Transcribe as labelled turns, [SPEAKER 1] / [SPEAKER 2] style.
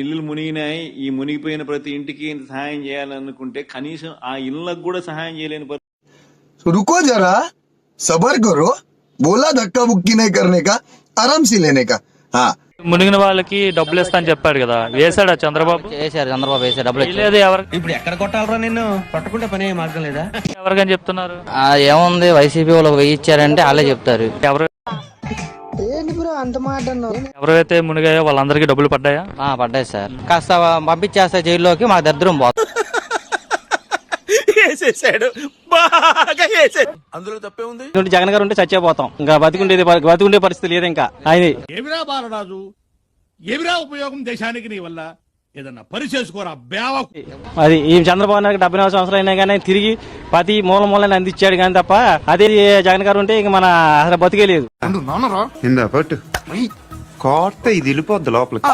[SPEAKER 1] ఇల్లు మునిగినాయి, ఈ మునిగిపోయిన ప్రతి ఇంటికి ఇంత సహాయం చేయాలనుకుంటే కనీసం ఆ ఇళ్ళకు కూడా సహాయం చేయలేని
[SPEAKER 2] तो रुको जरा सबर करो बोला धक्का बुक्की नहीं करने का आराम से लेने का हाँ
[SPEAKER 3] మునిగిన వాళ్ళకి డబ్బులు ఇస్తా అని చెప్పాడు కదా, వేసాడా చంద్రబాబు?
[SPEAKER 4] చంద్రబాబు వేసాడు డబ్బులు
[SPEAKER 3] లేదు. ఎవరు
[SPEAKER 5] ఇప్పుడు ఎక్కడ కొట్టాలరా నిన్ను? పట్టుకుంటే పని మార్గం లేదా?
[SPEAKER 3] ఎవరికని చెప్తున్నారు?
[SPEAKER 4] ఏముంది వైసీపీ వాళ్ళకి వెయ్యి ఇచ్చారంటే వాళ్ళే చెప్తారు.
[SPEAKER 3] ఎవరైతే మునిగాయో వాళ్ళందరికీ డబ్బులు పడ్డాయా?
[SPEAKER 4] పడ్డాయి సార్. కాస్త పంపించేస్తా జైల్లోకి, మాకు దరిద్రం పోతుంది.
[SPEAKER 5] అందులో తప్పే ఉంది.
[SPEAKER 4] జగన్ గారు ఉంటే చచ్చిపోతాం, ఇంకా బతికుండే పరిస్థితి లేదు. ఇంకా ఆయన
[SPEAKER 6] ఏమిరా బాలరాజు, ఏమిరా ఉపయోగం దేశానికి నీ వల్ల? ఏదన్నా పని చేసుకోరా బేవ.
[SPEAKER 4] అది ఈ చంద్రబాబు నాయుడు 74 సంవత్సరాలు అయినా కానీ తిరిగి ప్రతి మూలని అందించాడు కానీ తప్ప, అదే జగన్ గారు ఉంటే ఇంక మన అసలు బతికే లేదు.
[SPEAKER 7] పట్టు కోట ఇది వెళ్ళిపోద్ది లోపలికి.